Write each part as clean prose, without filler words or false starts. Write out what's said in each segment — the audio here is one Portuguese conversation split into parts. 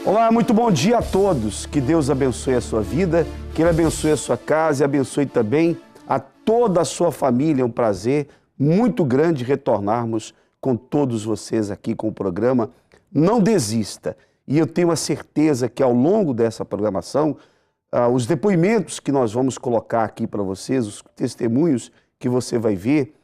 Olá, muito bom dia a todos. Que Deus abençoe a sua vida, que Ele abençoe a sua casa e abençoe também a toda a sua família. É um prazer muito grande retornarmos com todos vocês aqui com o programa. Não desista. E eu tenho a certeza que ao longo dessa programação, os depoimentos que nós vamos colocar aqui para vocês, os testemunhos que você vai ver,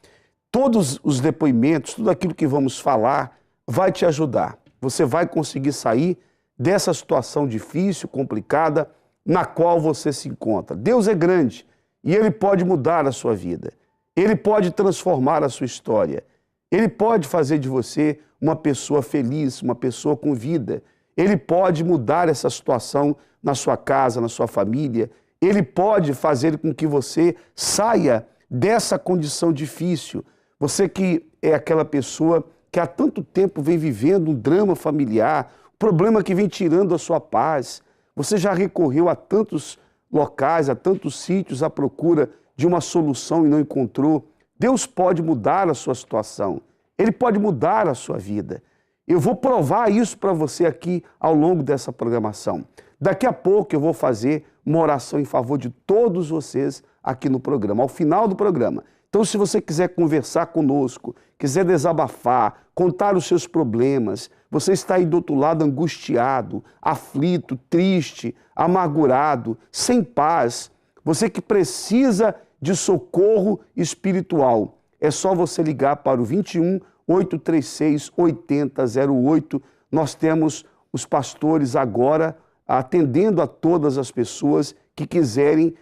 todos os depoimentos, tudo aquilo que vamos falar vai te ajudar. Você vai conseguir sair dessa situação difícil, complicada, na qual você se encontra. Deus é grande e Ele pode mudar a sua vida. Ele pode transformar a sua história. Ele pode fazer de você uma pessoa feliz, uma pessoa com vida. Ele pode mudar essa situação na sua casa, na sua família. Ele pode fazer com que você saia dessa condição difícil. Você que é aquela pessoa que há tanto tempo vem vivendo um drama familiar, problema que vem tirando a sua paz. Você já recorreu a tantos locais, a tantos sítios à procura de uma solução e não encontrou. Deus pode mudar a sua situação. Ele pode mudar a sua vida. Eu vou provar isso para você aqui ao longo dessa programação. Daqui a pouco eu vou fazer uma oração em favor de todos vocês aqui no programa, ao final do programa. Então, se você quiser conversar conosco, quiser desabafar, contar os seus problemas, você está aí do outro lado angustiado, aflito, triste, amargurado, sem paz, você que precisa de socorro espiritual, é só você ligar para o 21 836 8008. Nós temos os pastores agora atendendo a todas as pessoas que quiserem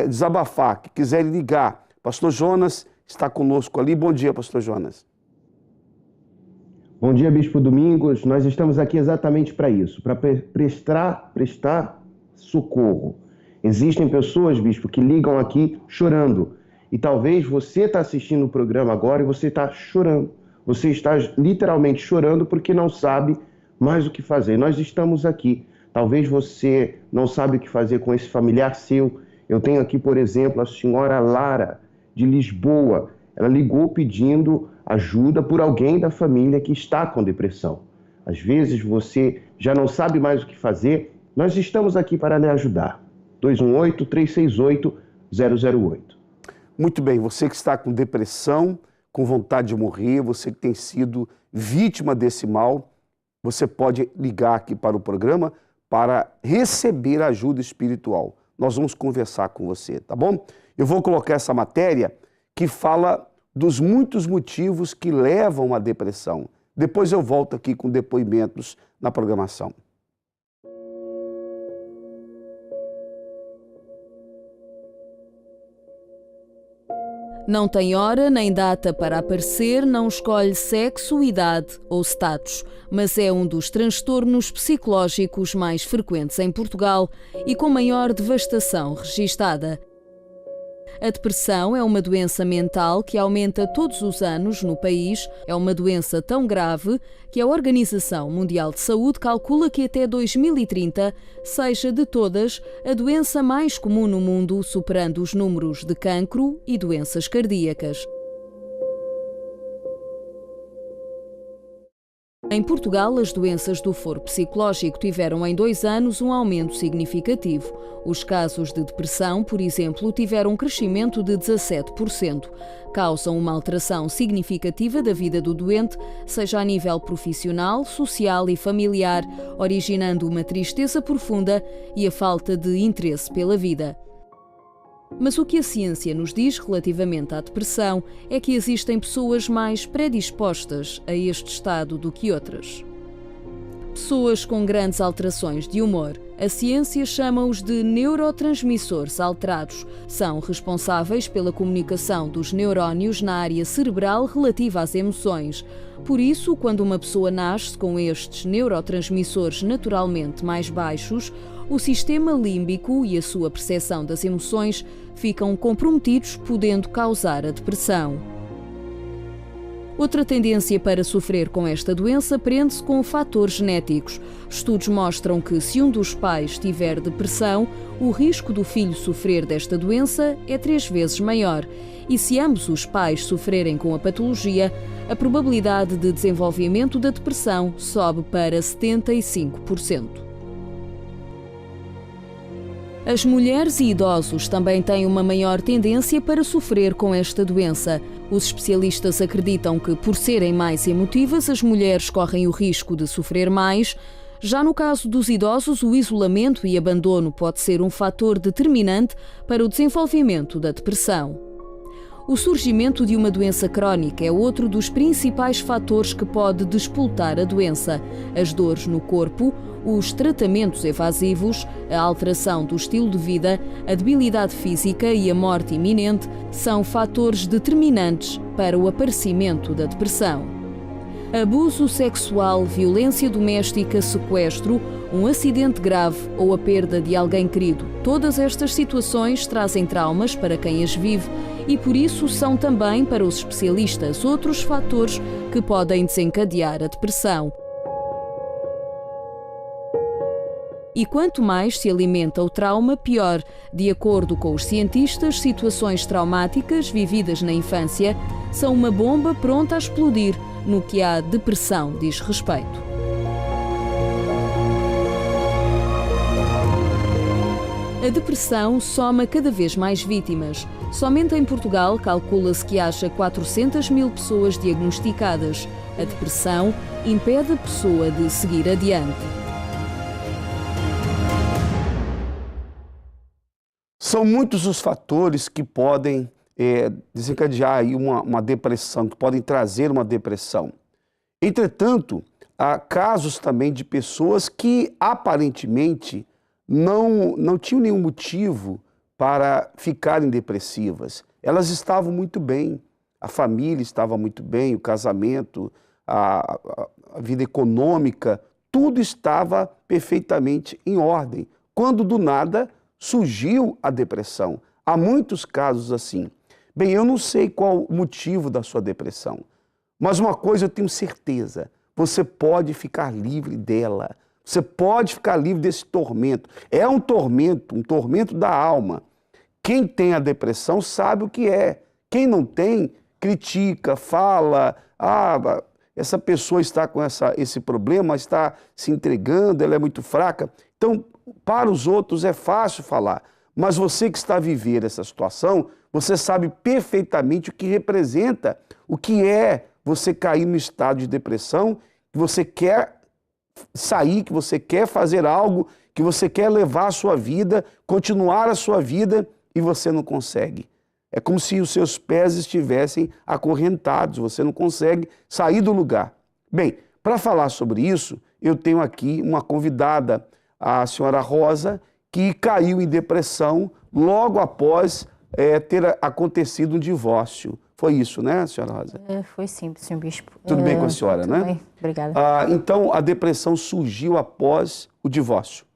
desabafar, que quiserem ligar. Pastor Jonas está conosco ali. Bom dia, Pastor Jonas. Bom dia, Bispo Domingos. Nós estamos aqui exatamente para isso, para prestar socorro. Existem pessoas, Bispo, que ligam aqui chorando. E talvez você está assistindo o programa agora e você está chorando. Você está literalmente chorando porque não sabe mais o que fazer. Nós estamos aqui. Talvez você não sabe o que fazer com esse familiar seu. Eu tenho aqui, por exemplo, a senhora Lara, de Lisboa. Ela ligou pedindo ajuda por alguém da família que está com depressão. Às vezes você já não sabe mais o que fazer. Nós estamos aqui para lhe ajudar. 218-368-008. Muito bem, você que está com depressão, com vontade de morrer, você que tem sido vítima desse mal, você pode ligar aqui para o programa para receber ajuda espiritual. Nós vamos conversar com você, tá bom? Eu vou colocar essa matéria que fala dos muitos motivos que levam à depressão. Depois eu volto aqui com depoimentos na programação. Não tem hora nem data para aparecer, não escolhe sexo, idade ou status, mas é um dos transtornos psicológicos mais frequentes em Portugal e com maior devastação registada. A depressão é uma doença mental que aumenta todos os anos no país. É uma doença tão grave que a Organização Mundial de Saúde calcula que até 2030 seja de todas a doença mais comum no mundo, superando os números de cancro e doenças cardíacas. Em Portugal, as doenças do foro psicológico tiveram em 2 anos um aumento significativo. Os casos de depressão, por exemplo, tiveram um crescimento de 17%. Causam uma alteração significativa da vida do doente, seja a nível profissional, social e familiar, originando uma tristeza profunda e a falta de interesse pela vida. Mas o que a ciência nos diz relativamente à depressão é que existem pessoas mais predispostas a este estado do que outras. Pessoas com grandes alterações de humor. A ciência chama-os de neurotransmissores alterados. São responsáveis pela comunicação dos neurónios na área cerebral relativa às emoções. Por isso, quando uma pessoa nasce com estes neurotransmissores naturalmente mais baixos, o sistema límbico e a sua percepção das emoções ficam comprometidos, podendo causar a depressão. Outra tendência para sofrer com esta doença prende-se com fatores genéticos. Estudos mostram que se um dos pais tiver depressão, o risco do filho sofrer desta doença é 3 vezes maior. E se ambos os pais sofrerem com a patologia, a probabilidade de desenvolvimento da depressão sobe para 75%. As mulheres e idosos também têm uma maior tendência para sofrer com esta doença. Os especialistas acreditam que, por serem mais emotivas, as mulheres correm o risco de sofrer mais. Já no caso dos idosos, o isolamento e abandono pode ser um fator determinante para o desenvolvimento da depressão. O surgimento de uma doença crónica é outro dos principais fatores que pode despoltar a doença. As dores no corpo, os tratamentos evasivos, a alteração do estilo de vida, a debilidade física e a morte iminente são fatores determinantes para o aparecimento da depressão. Abuso sexual, violência doméstica, sequestro, um acidente grave ou a perda de alguém querido. Todas estas situações trazem traumas para quem as vive e, por isso, são também, para os especialistas, outros fatores que podem desencadear a depressão. E quanto mais se alimenta o trauma, pior. De acordo com os cientistas, situações traumáticas vividas na infância são uma bomba pronta a explodir no que a depressão diz respeito. A depressão soma cada vez mais vítimas. Somente em Portugal calcula-se que haja 400 mil pessoas diagnosticadas. A depressão impede a pessoa de seguir adiante. São muitos os fatores que podem desencadear aí uma depressão, que podem trazer uma depressão. Entretanto, há casos também de pessoas que aparentemente não tinham nenhum motivo para ficarem depressivas. Elas estavam muito bem, a família estava muito bem, o casamento, a vida econômica, tudo estava perfeitamente em ordem. Quando do nada surgiu a depressão. Há muitos casos assim. Bem, eu não sei qual o motivo da sua depressão, mas uma coisa eu tenho certeza, você pode ficar livre dela. Você pode ficar livre desse tormento. É um tormento da alma. Quem tem a depressão sabe o que é. Quem não tem, critica, fala, essa pessoa está com esse problema, está se entregando, ela é muito fraca. Então, para os outros é fácil falar, mas você que está a viver essa situação, você sabe perfeitamente o que representa, o que é você cair no estado de depressão, que você quer sair, que você quer fazer algo, que você quer levar a sua vida, continuar a sua vida e você não consegue. É como se os seus pés estivessem acorrentados, você não consegue sair do lugar. Bem, para falar sobre isso, eu tenho aqui uma convidada, a senhora Rosa, que caiu em depressão logo após ter acontecido um divórcio. Foi isso, né, senhora Rosa? Foi sim, senhor bispo. Tudo bem com a senhora, tudo né? Bem, obrigada. Então, a depressão surgiu após o divórcio?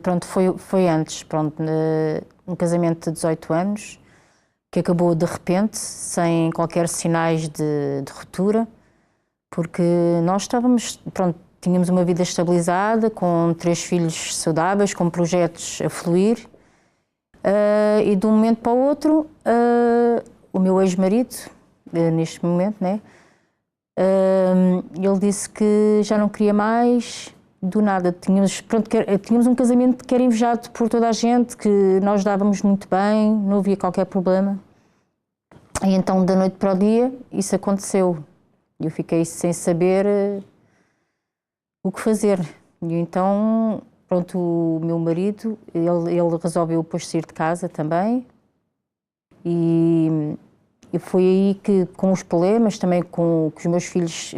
Pronto, foi antes, um casamento de 18 anos, que acabou de repente, sem qualquer sinais de ruptura, porque nós estávamos, tínhamos uma vida estabilizada, com 3 filhos saudáveis, com projetos a fluir, e de um momento para o outro, o meu ex-marido, neste momento, né, ele disse que já não queria mais, do nada. Tínhamos um casamento que era invejado por toda a gente, que nós dávamos muito bem, não havia qualquer problema. E então, da noite para o dia, isso aconteceu. Eu fiquei sem saber o que fazer. E então, o meu marido, ele resolveu depois sair de casa também. E foi aí que, com os problemas, também com que os meus filhos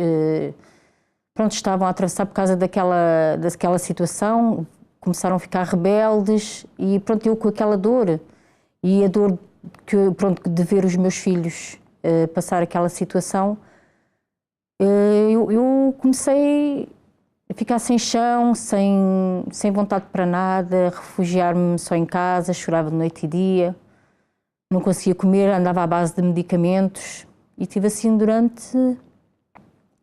estavam a atravessar por causa daquela situação, começaram a ficar rebeldes e eu com aquela dor. E a dor de ver os meus filhos passar aquela situação, eu comecei a ficar sem chão, sem vontade para nada, refugiar-me só em casa, chorava de noite e dia, não conseguia comer, andava à base de medicamentos e estive assim durante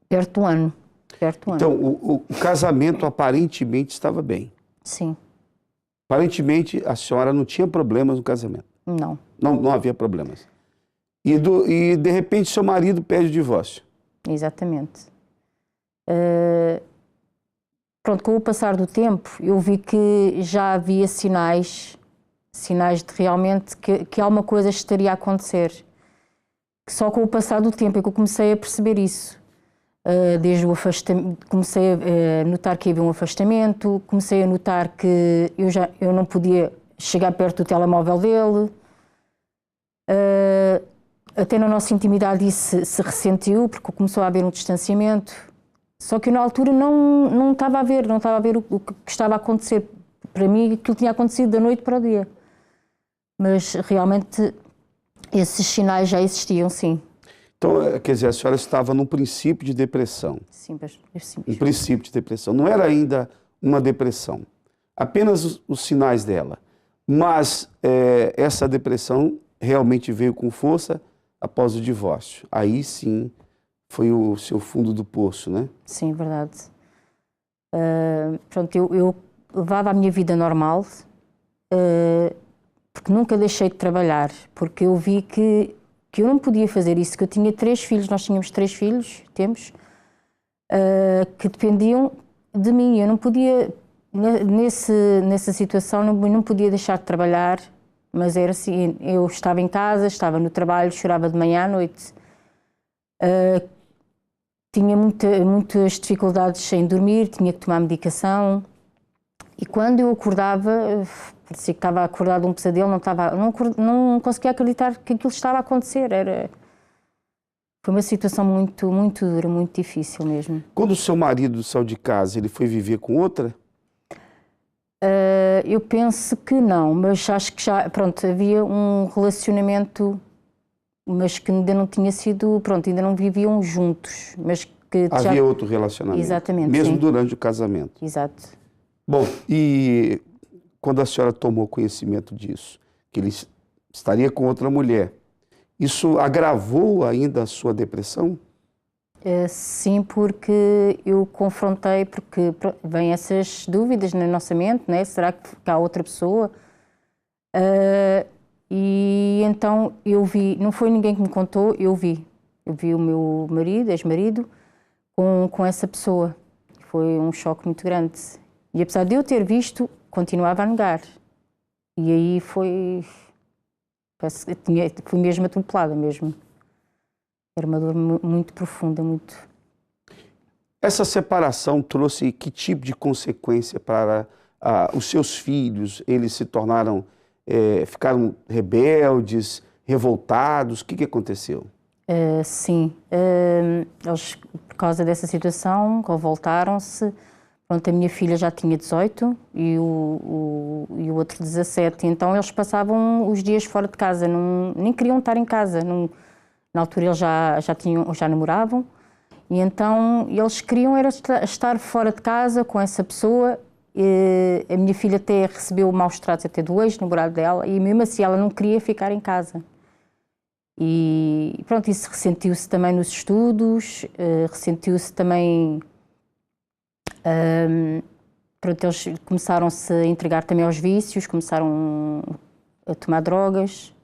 perto do ano. Então, o casamento aparentemente estava bem? Sim. Aparentemente, a senhora não tinha problemas no casamento? Não. Não havia problemas. E de repente, seu marido pede o divórcio? Exatamente. Com o passar do tempo, eu vi que já havia sinais sinais de realmente que alguma coisa estaria a acontecer. Só com o passar do tempo é que eu comecei a perceber isso. Desde o afastamento, comecei a notar que havia um afastamento, comecei a notar que eu não podia chegar perto do telemóvel dele. Até na nossa intimidade isso se ressentiu, porque começou a haver um distanciamento. Só que eu, na altura, não estava a ver o que estava a acontecer. Para mim, aquilo tinha acontecido da noite para o dia. Mas, realmente, esses sinais já existiam, sim. Então, quer dizer, a senhora estava num princípio de depressão. Sim, sim. Um princípio de depressão. Não era ainda uma depressão. Apenas os sinais dela. Mas essa depressão realmente veio com força após o divórcio. Aí, sim, foi o seu fundo do poço, né? Sim, verdade. Pronto, eu levava a minha vida normal, porque nunca deixei de trabalhar, porque eu vi que eu não podia fazer isso, que eu tinha 3 filhos, nós tínhamos 3 filhos, que dependiam de mim. Eu não podia, nessa situação, não podia deixar de trabalhar, mas era assim, eu estava em casa, estava no trabalho, chorava de manhã à noite. Tinha muitas dificuldades em dormir, tinha que tomar medicação. E quando eu acordava, parecia que estava acordado de um pesadelo, não conseguia acreditar que aquilo estava a acontecer. Foi uma situação muito, muito dura, muito difícil mesmo. Quando o seu marido saiu de casa, ele foi viver com outra? Eu penso que não, mas acho que já, pronto, havia um relacionamento, mas que ainda não tinha sido, pronto, ainda não viviam juntos, mas que havia outro relacionamento. Exatamente, mesmo sim. Durante o casamento. Exato. Bom, e quando a senhora tomou conhecimento disso, que ele estaria com outra mulher, isso agravou ainda a sua depressão? Sim, porque eu confrontei, porque vêm essas dúvidas na nossa mente, né? Será que há outra pessoa? E então eu vi, não foi ninguém que me contou, eu vi o meu marido, ex-marido, com essa pessoa. Foi um choque muito grande. E apesar de eu ter visto, continuava a negar. E aí fui mesmo atropelada mesmo. Era uma dor muito profunda, muito. Essa separação trouxe que tipo de consequência para os seus filhos? Eles se tornaram, ficaram rebeldes, revoltados? O que aconteceu? Sim, eles, por causa dessa situação, revoltaram-se. Pronto, a minha filha já tinha 18 e o outro 17. Então eles passavam os dias fora de casa, nem queriam estar em casa. Na altura eles já namoravam, e então eles queriam era estar fora de casa com essa pessoa. A minha filha até recebeu maus tratos até do ex-namorado dela, e mesmo assim ela não queria ficar em casa. E pronto, isso ressentiu-se também nos estudos, ressentiu-se também... pronto, eles começaram-se a entregar também aos vícios, começaram a tomar drogas.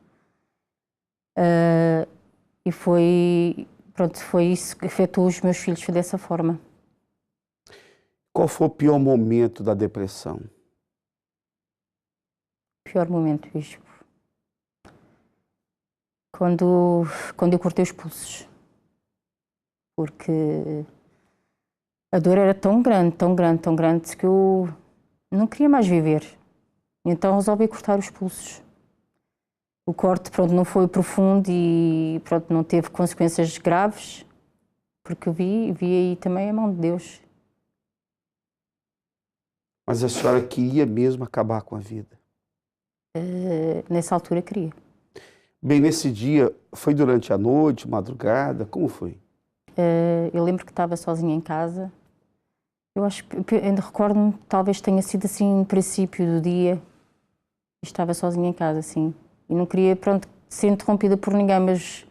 E foi isso que afetou os meus filhos dessa forma. Qual foi o pior momento da depressão? Pior momento, Bispo? Quando eu cortei os pulsos. Porque a dor era tão grande, tão grande, tão grande, que eu não queria mais viver. Então resolvi cortar os pulsos. O corte, pronto, não foi profundo e, pronto, não teve consequências graves, porque eu vi aí também a mão de Deus. Mas a senhora queria mesmo acabar com a vida? Nessa altura queria. Bem, nesse dia, foi durante a noite, madrugada, como foi? Eu lembro que estava sozinha em casa. Eu acho que, ainda recordo-me, talvez tenha sido assim no princípio do dia. Estava sozinha em casa, sim. E não queria, pronto, ser interrompida por ninguém, mas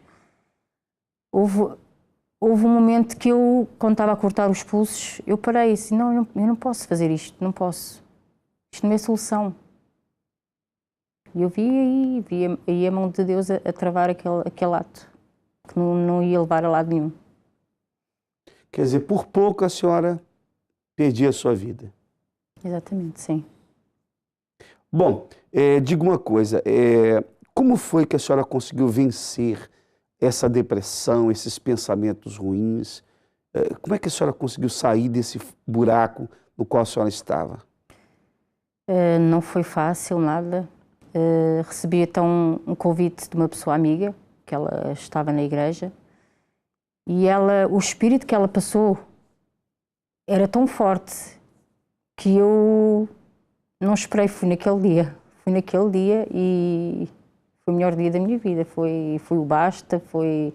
houve um momento que eu, quando estava a cortar os pulsos, eu parei e disse, não, eu não posso fazer isto, não posso. Isto não é solução. E eu vi aí a mão de Deus a travar aquele ato, que não ia levar a lado nenhum. Quer dizer, por pouco a senhora perdia a sua vida. Exatamente, sim. Bom, diga uma coisa, como foi que a senhora conseguiu vencer essa depressão, esses pensamentos ruins? Como é que a senhora conseguiu sair desse buraco no qual a senhora estava? Não foi fácil, nada. Recebi então um convite de uma pessoa amiga, que ela estava na igreja, e o espírito que ela passou era tão forte que eu não esperei, fui naquele dia e foi o melhor dia da minha vida, foi o basta, foi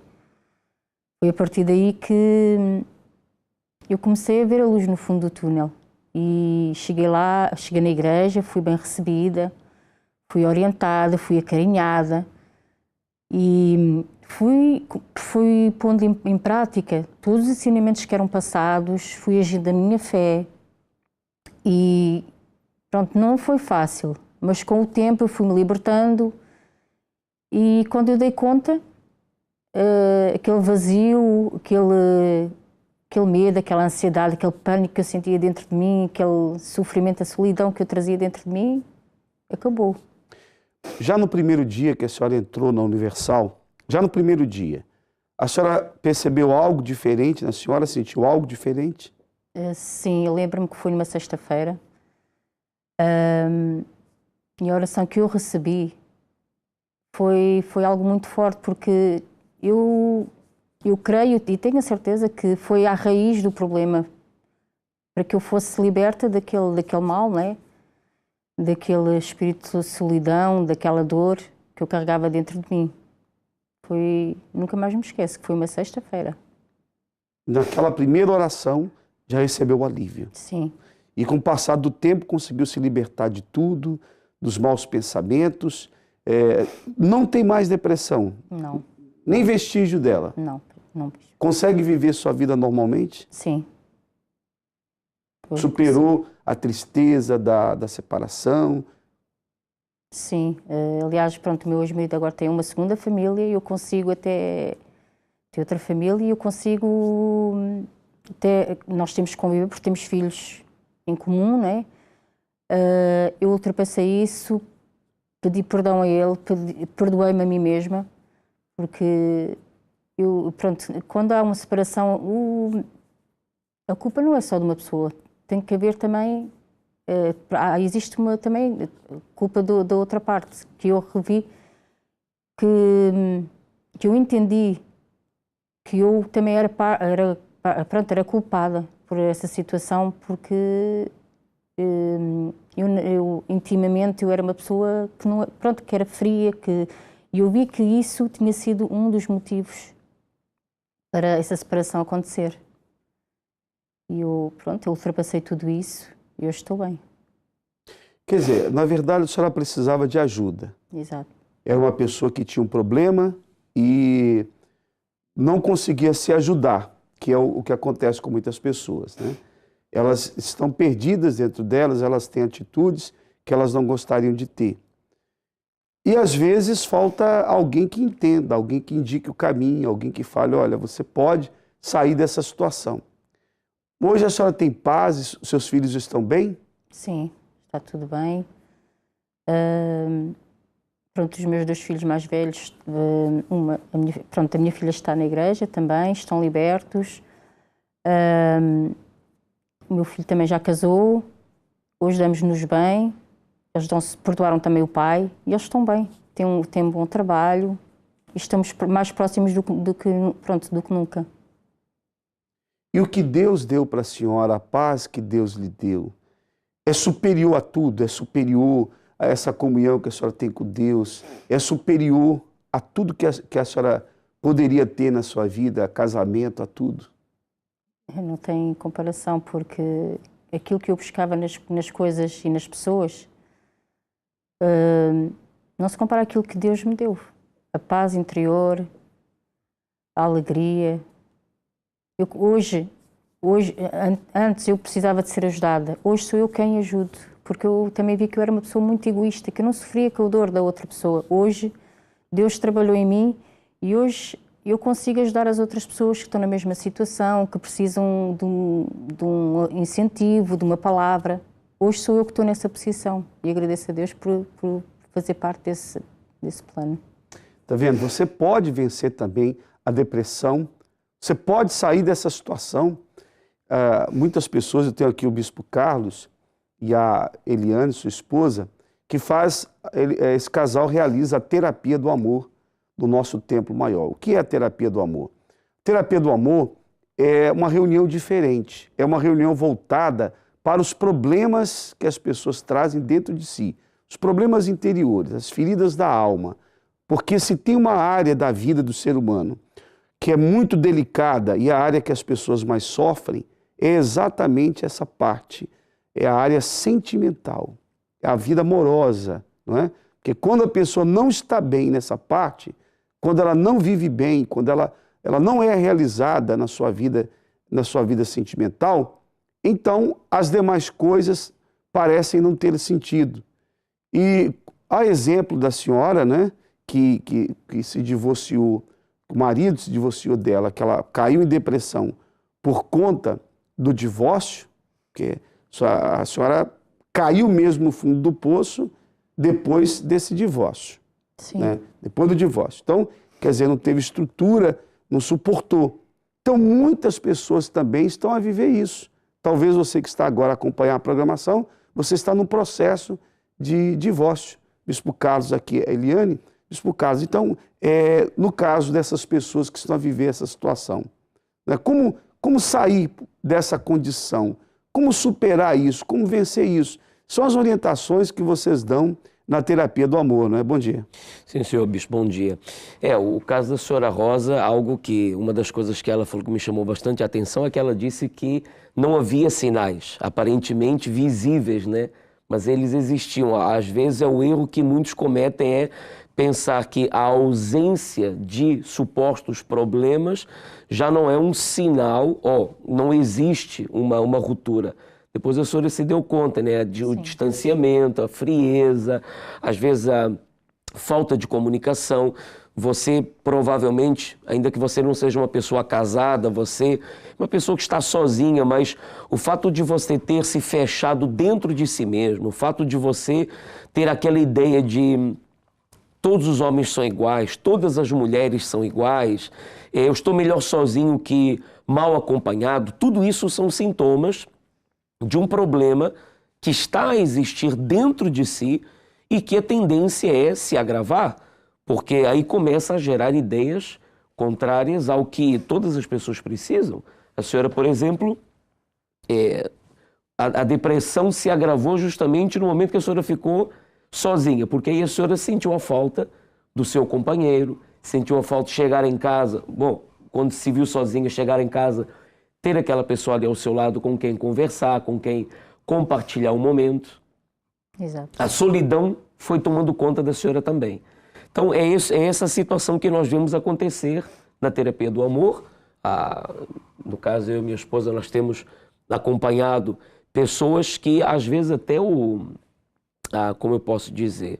a partir daí que eu comecei a ver a luz no fundo do túnel. E cheguei lá, cheguei na igreja, fui bem recebida, fui orientada, fui acarinhada e fui pondo em prática todos os ensinamentos que eram passados, fui agindo a minha fé e pronto, não foi fácil, mas com o tempo eu fui-me libertando e quando eu dei conta, aquele vazio, aquele medo, aquela ansiedade, aquele pânico que eu sentia dentro de mim, aquele sofrimento, a solidão que eu trazia dentro de mim, acabou. Já no primeiro dia que a senhora entrou na Universal, já no primeiro dia, a senhora percebeu algo diferente na senhora? Sentiu algo diferente? Sim, eu lembro-me que foi numa sexta-feira e a oração que eu recebi foi algo muito forte, porque eu creio e tenho a certeza que foi à raiz do problema, para que eu fosse liberta daquele mal, não é? Daquele espírito de solidão, daquela dor que eu carregava dentro de mim. Nunca mais me esqueço, que foi uma sexta-feira. Naquela primeira oração, já recebeu o alívio. Sim. E com o passar do tempo, conseguiu se libertar de tudo, dos maus pensamentos. Não tem mais depressão? Não. Nem vestígio dela? Não. Consegue viver sua vida normalmente? Sim. Superou a tristeza da separação? Sim. Aliás, pronto, o meu ex-marido agora tem uma segunda família e eu consigo até ter outra família e eu consigo nós temos que conviver porque temos filhos em comum, não é? Eu ultrapassei isso, pedi perdão a ele, perdoei-me a mim mesma, porque quando há uma separação, a culpa não é só de uma pessoa, tem que haver também, existe também culpa da outra parte, que eu revi, que eu entendi que eu também era culpada por essa situação, porque eu intimamente eu era uma pessoa que não, que era fria, e eu vi que isso tinha sido um dos motivos para essa separação acontecer. E eu ultrapassei tudo isso e hoje estou bem. Quer dizer, na verdade a senhora precisava de ajuda. Exato. Era uma pessoa que tinha um problema e não conseguia se ajudar, que é o que acontece com muitas pessoas, né? Elas estão perdidas dentro delas, elas têm atitudes que elas não gostariam de ter. E às vezes falta alguém que entenda, alguém que indique o caminho, alguém que fale, olha, você pode sair dessa situação. Hoje a senhora tem paz, seus filhos estão bem? Sim, está tudo bem. Os meus dois filhos mais velhos, a minha filha está na igreja também, estão libertos. O meu filho também já casou, hoje damos-nos bem, eles perdoaram também o pai e eles estão bem, têm um bom trabalho e estamos mais próximos do que nunca. E o que Deus deu para a senhora, a paz que Deus lhe deu, é superior a tudo, é superior a essa comunhão que a senhora tem com Deus, é superior a tudo que a senhora poderia ter na sua vida, a casamento, a tudo. Não tem comparação, porque aquilo que eu buscava nas coisas e nas pessoas não se compara àquilo que Deus me deu. A paz interior, a alegria. Antes eu precisava de ser ajudada, hoje sou eu quem ajudo, porque eu também vi que eu era uma pessoa muito egoísta, que eu não sofria com a dor da outra pessoa. Hoje Deus trabalhou em mim e hoje eu consigo ajudar as outras pessoas que estão na mesma situação, que precisam de um incentivo, de uma palavra. hoje sou eu que estou nessa posição e agradeço a Deus por fazer parte desse plano. Tá vendo? Você pode vencer também a depressão, você pode sair dessa situação. Muitas pessoas, eu tenho aqui o Bispo Carlos e a Eliane, sua esposa, que esse casal realiza a terapia do amor do nosso templo maior. O que é a terapia do amor? A terapia do amor é uma reunião diferente, é uma reunião voltada para os problemas que as pessoas trazem dentro de si, os problemas interiores, as feridas da alma. Porque se tem uma área da vida do ser humano que é muito delicada e a área que as pessoas mais sofrem, é exatamente essa parte, é a área sentimental, é a vida amorosa, não é? Porque quando a pessoa não está bem nessa parte, quando ela não vive bem, quando ela não é realizada na sua vida sentimental, então as demais coisas parecem não ter sentido. E a exemplo da senhora, né, que se divorciou, o marido se divorciou dela, que ela caiu em depressão por conta do divórcio, porque a senhora caiu mesmo no fundo do poço depois desse divórcio. Sim. Né? Depois do divórcio. Então, quer dizer, não teve estrutura, não suportou. Então, muitas pessoas também estão a viver isso. Talvez você que está agora acompanhando a programação, você está num processo de divórcio. Bispo Carlos aqui, Eliane, Bispo Carlos. Então, no caso dessas pessoas que estão a viver essa situação, né? Como sair dessa condição? Como superar isso? Como vencer isso? São as orientações que vocês dão na terapia do amor, não é? Bom dia. Sim, senhor Bispo, bom dia. O caso da senhora Rosa, uma das coisas que ela falou que me chamou bastante a atenção é que ela disse que não havia sinais, aparentemente visíveis, né? Mas eles existiam. Às vezes o erro que muitos cometem é pensar que a ausência de supostos problemas já não é um sinal, não existe uma ruptura. Depois a senhora se deu conta, né, o distanciamento, a frieza, às vezes a falta de comunicação. Você provavelmente, ainda que você não seja uma pessoa casada, você é uma pessoa que está sozinha, mas o fato de você ter se fechado dentro de si mesmo, o fato de você ter aquela ideia de todos os homens são iguais, todas as mulheres são iguais, eu estou melhor sozinho que mal acompanhado, tudo isso são sintomas de um problema que está a existir dentro de si e que a tendência é se agravar, porque aí começa a gerar ideias contrárias ao que todas as pessoas precisam. A senhora, por exemplo, a depressão se agravou justamente no momento que a senhora ficou sozinha, porque aí a senhora sentiu a falta do seu companheiro, sentiu a falta de chegar em casa, quando se viu sozinha, chegar em casa, ter aquela pessoa ali ao seu lado com quem conversar, com quem compartilhar o momento. Exato. A solidão foi tomando conta da senhora também. Então é essa situação que nós vemos acontecer na terapia do amor. No caso, eu e minha esposa, nós temos acompanhado pessoas que às vezes até como eu posso dizer,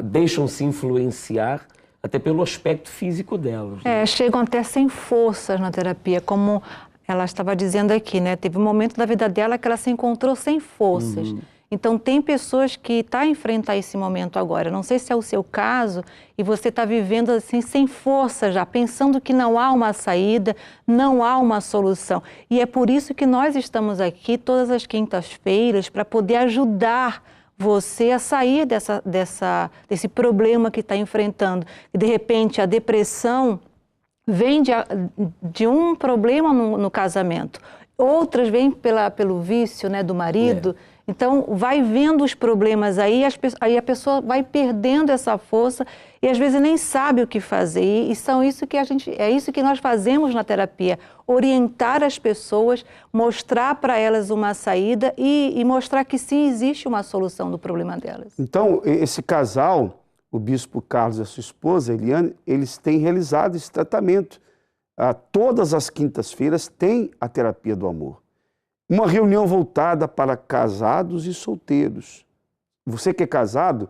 deixam-se influenciar até pelo aspecto físico delas. Né? Chegam até sem forças na terapia, como ela estava dizendo aqui, né? Teve um momento da vida dela que ela se encontrou sem forças. Então, tem pessoas que estão a enfrentar esse momento agora. Não sei se é o seu caso e você está vivendo assim sem força já, pensando que não há uma saída, não há uma solução. E é por isso que nós estamos aqui todas as quintas-feiras para poder ajudar você a sair desse problema que está enfrentando. De repente, a depressão vem de um problema no casamento. Outras vêm pelo vício, né, do marido. Então, vai vendo os problemas aí a pessoa vai perdendo essa força e às vezes nem sabe o que fazer. E é isso que nós fazemos na terapia, orientar as pessoas, mostrar para elas uma saída e mostrar que sim, existe uma solução do problema delas. Então, esse casal, o Bispo Carlos e a sua esposa, Eliane, eles têm realizado esse tratamento. Todas as quintas-feiras tem a terapia do amor. Uma reunião voltada para casados e solteiros. Você que é casado,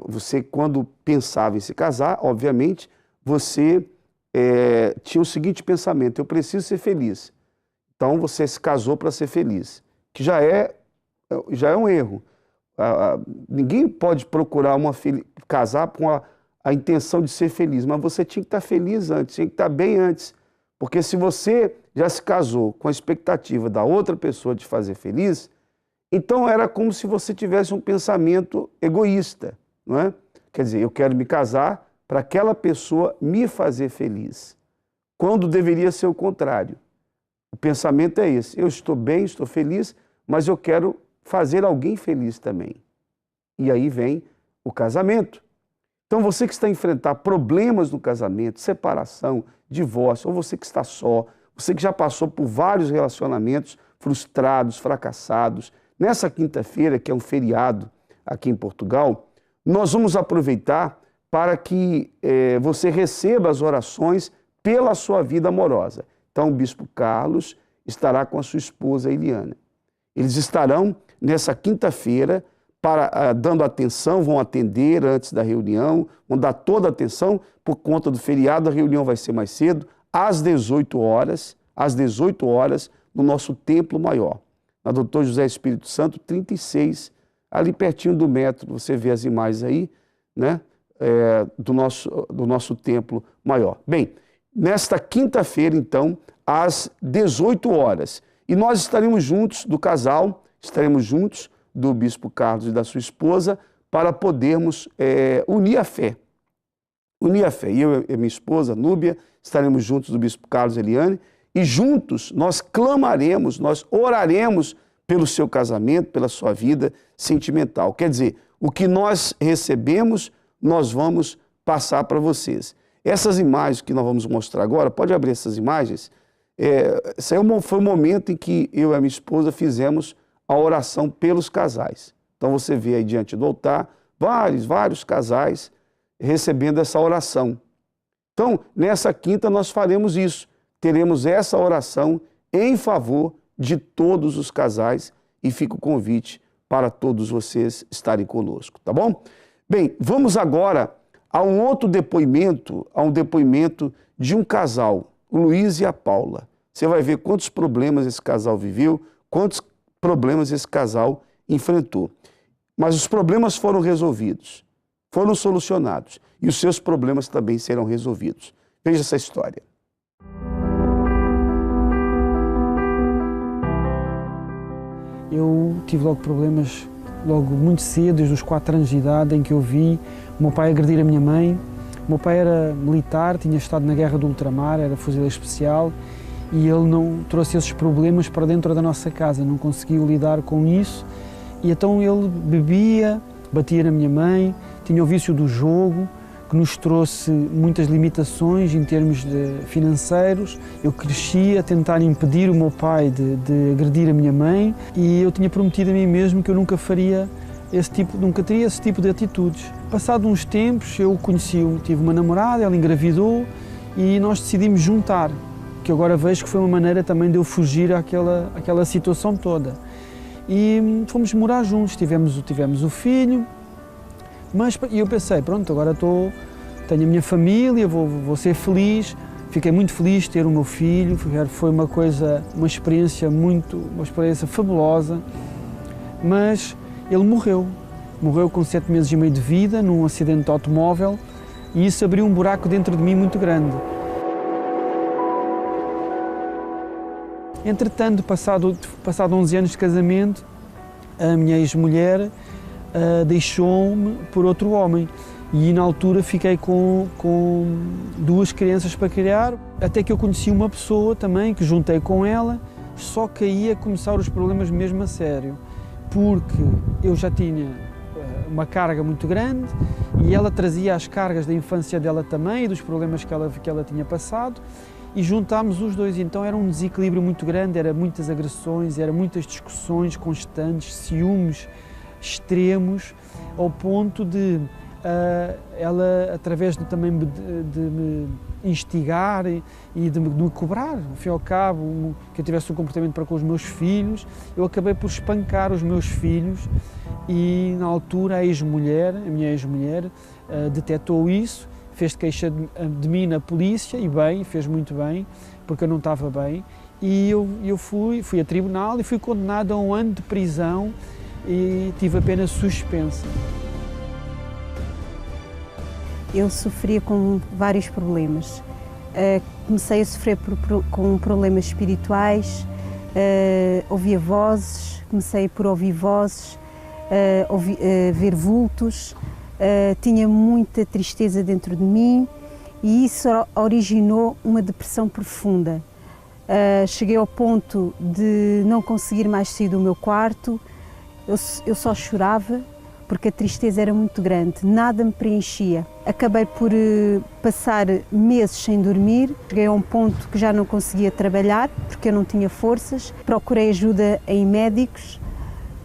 você quando pensava em se casar, obviamente, você tinha o seguinte pensamento: eu preciso ser feliz. Então você se casou para ser feliz, que já é já é um erro. Ninguém pode procurar casar com a intenção de ser feliz, mas você tinha que estar feliz antes, tinha que estar bem antes. Porque se você já se casou com a expectativa da outra pessoa te fazer feliz, então era como se você tivesse um pensamento egoísta, não é? Quer dizer, eu quero me casar para aquela pessoa me fazer feliz, quando deveria ser o contrário. O pensamento é esse: eu estou bem, estou feliz, mas eu quero fazer alguém feliz também. E aí vem o casamento. Então você que está a enfrentar problemas no casamento, separação, divórcio, ou você que está só, você que já passou por vários relacionamentos frustrados, fracassados, nessa quinta-feira, que é um feriado aqui em Portugal, nós vamos aproveitar para que você receba as orações pela sua vida amorosa. Então o Bispo Carlos estará com a sua esposa Eliana. Eles estarão nessa quinta-feira dando atenção, vão atender antes da reunião, vão dar toda a atenção. Por conta do feriado, a reunião vai ser mais cedo, às 18 horas, no nosso templo maior, na Dr. José Espírito Santo, 36, ali pertinho do metro. Você vê as imagens aí, né, do nosso templo maior. Bem, nesta quinta-feira, então, às 18 horas, e nós estaremos juntos, do casal, estaremos juntos, do Bispo Carlos e da sua esposa, para podermos unir a fé. Unir a fé. Eu e minha esposa, Núbia, estaremos juntos do Bispo Carlos e Eliane, e juntos nós clamaremos, nós oraremos pelo seu casamento, pela sua vida sentimental. Quer dizer, o que nós recebemos, nós vamos passar para vocês. Essas imagens que nós vamos mostrar agora, pode abrir essas imagens. Esse foi o momento em que eu e a minha esposa fizemos a oração pelos casais. Então você vê aí diante do altar vários casais recebendo essa oração. Então, nessa quinta nós faremos isso. Teremos essa oração em favor de todos os casais e fica o convite para todos vocês estarem conosco, tá bom? Bem, vamos agora a um outro depoimento, de um casal, o Luiz e a Paula. Você vai ver quantos problemas esse casal viveu, quantos problemas esse casal enfrentou. Mas os problemas foram resolvidos, foram solucionados, e os seus problemas também serão resolvidos. Veja essa história. Eu tive logo problemas, logo muito cedo, desde os 4 anos de idade, em que eu vi o meu pai agredir a minha mãe. O meu pai era militar, tinha estado na guerra do ultramar, era fuzileiro especial, e ele não trouxe esses problemas para dentro da nossa casa, não conseguiu lidar com isso, e então ele bebia, batia na minha mãe, tinha o vício do jogo, que nos trouxe muitas limitações em termos financeiros. Eu cresci a tentar impedir o meu pai de agredir a minha mãe, e eu tinha prometido a mim mesmo que eu nunca teria esse tipo de atitudes. Passado uns tempos eu tive uma namorada, ela engravidou e nós decidimos juntar, que agora vejo que foi uma maneira também de eu fugir àquela situação toda. E fomos morar juntos, tivemos o filho, mas eu pensei, pronto, agora tenho a minha família, vou ser feliz. Fiquei muito feliz de ter o meu filho, foi uma experiência fabulosa, mas ele morreu com 7 meses e meio de vida num acidente de automóvel, e isso abriu um buraco dentro de mim muito grande. Entretanto, passado 11 anos de casamento, a minha ex-mulher deixou-me por outro homem, e na altura fiquei com 2 crianças para criar, até que eu conheci uma pessoa também, que juntei com ela, só que aí ia começar os problemas mesmo a sério, porque eu já tinha uma carga muito grande e ela trazia as cargas da infância dela também e dos problemas que ela tinha passado, e juntámos os dois. Então era um desequilíbrio muito grande, era muitas agressões, era muitas discussões constantes, ciúmes extremos, ao ponto de ela, através de me instigar e de me cobrar, ao fim e ao cabo, que eu tivesse um comportamento para com os meus filhos, eu acabei por espancar os meus filhos, e na altura a minha ex-mulher, detectou isso, fez queixa de mim na polícia, e bem, fez muito bem, porque eu não estava bem, e eu fui a tribunal e fui condenado a 1 ano de prisão, e tive apenas suspensa. Eu sofria com vários problemas. Comecei a sofrer com problemas espirituais, ouvia vozes, comecei por ouvir vozes, ver vultos, tinha muita tristeza dentro de mim e isso originou uma depressão profunda. Cheguei ao ponto de não conseguir mais sair do meu quarto, eu só chorava, porque a tristeza era muito grande, nada me preenchia. Acabei por passar meses sem dormir, cheguei a um ponto que já não conseguia trabalhar, porque eu não tinha forças. Procurei ajuda em médicos,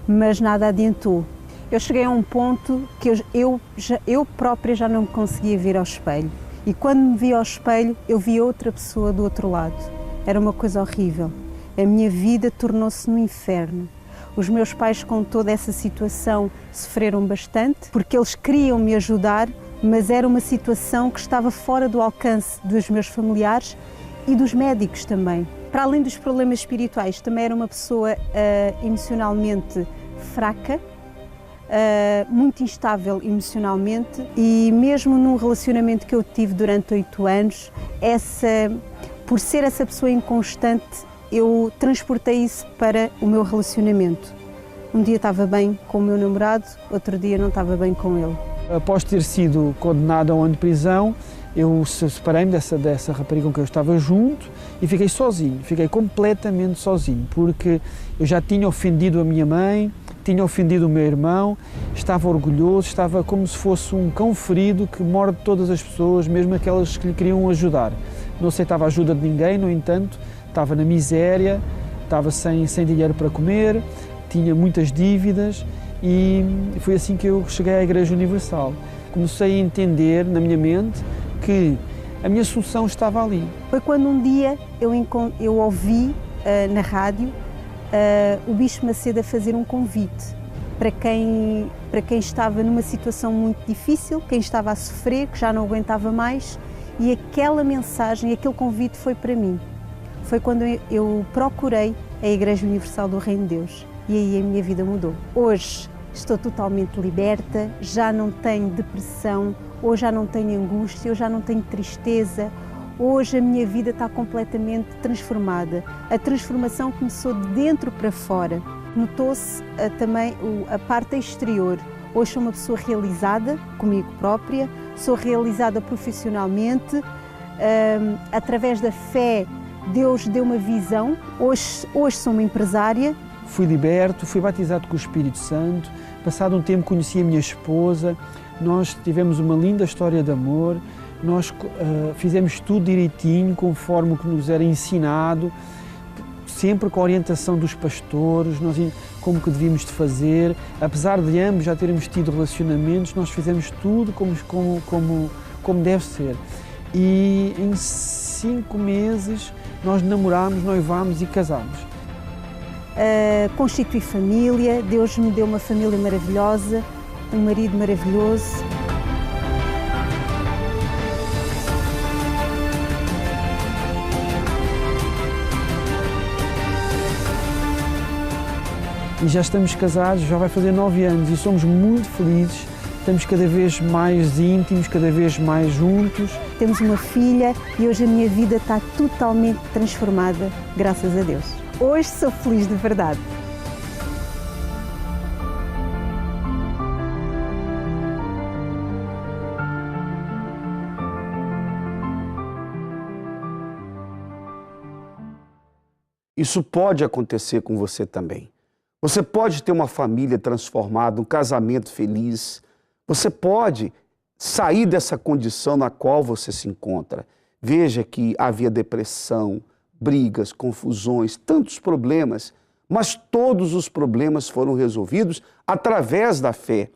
mas nada adiantou. Eu cheguei a um ponto que eu própria já não me conseguia ver ao espelho. E quando me vi ao espelho, eu vi outra pessoa do outro lado. Era uma coisa horrível. A minha vida tornou-se um inferno. Os meus pais, com toda essa situação, sofreram bastante, porque eles queriam me ajudar, mas era uma situação que estava fora do alcance dos meus familiares e dos médicos também. Para além dos problemas espirituais, também era uma pessoa emocionalmente fraca, muito instável emocionalmente, e mesmo num relacionamento que eu tive durante 8 anos, por ser essa pessoa inconstante, eu transportei isso para o meu relacionamento. Um dia estava bem com o meu namorado, outro dia não estava bem com ele. Após ter sido condenado a um ano de prisão, eu separei-me dessa rapariga com quem eu estava junto e fiquei sozinho, fiquei completamente sozinho, porque eu já tinha ofendido a minha mãe, tinha ofendido o meu irmão, estava orgulhoso, estava como se fosse um cão ferido que morde todas as pessoas, mesmo aquelas que lhe queriam ajudar. Não aceitava a ajuda de ninguém, no entanto, estava na miséria, estava sem dinheiro para comer, tinha muitas dívidas e foi assim que eu cheguei à Igreja Universal. Comecei a entender na minha mente que a minha solução estava ali. Foi quando um dia eu ouvi na rádio o Bispo Macedo a fazer um convite para quem estava numa situação muito difícil, quem estava a sofrer, que já não aguentava mais, e aquela mensagem, aquele convite foi para mim. Foi quando eu procurei a Igreja Universal do Reino de Deus e aí a minha vida mudou. Hoje estou totalmente liberta, já não tenho depressão, hoje já não tenho angústia, hoje já não tenho tristeza, hoje a minha vida está completamente transformada. A transformação começou de dentro para fora, notou-se também a parte exterior. Hoje sou uma pessoa realizada comigo própria, sou realizada profissionalmente, através da fé Deus deu uma visão, hoje sou uma empresária. Fui liberto, fui batizado com o Espírito Santo, passado um tempo conheci a minha esposa, nós tivemos uma linda história de amor, nós fizemos tudo direitinho, conforme o que nos era ensinado, sempre com a orientação dos pastores, como que devíamos de fazer. Apesar de ambos já termos tido relacionamentos, nós fizemos tudo como deve ser. E em 5 meses nós namorámos, noivámos e casámos. Constituí família, Deus me deu uma família maravilhosa, um marido maravilhoso. E já estamos casados, já vai fazer 9 anos e somos muito felizes, estamos cada vez mais íntimos, cada vez mais juntos. Temos uma filha e hoje a minha vida está totalmente transformada, graças a Deus. Hoje sou feliz de verdade. Isso pode acontecer com você também. Você pode ter uma família transformada, um casamento feliz. Você pode sair dessa condição na qual você se encontra. Veja que havia depressão, brigas, confusões, tantos problemas, mas todos os problemas foram resolvidos através da fé.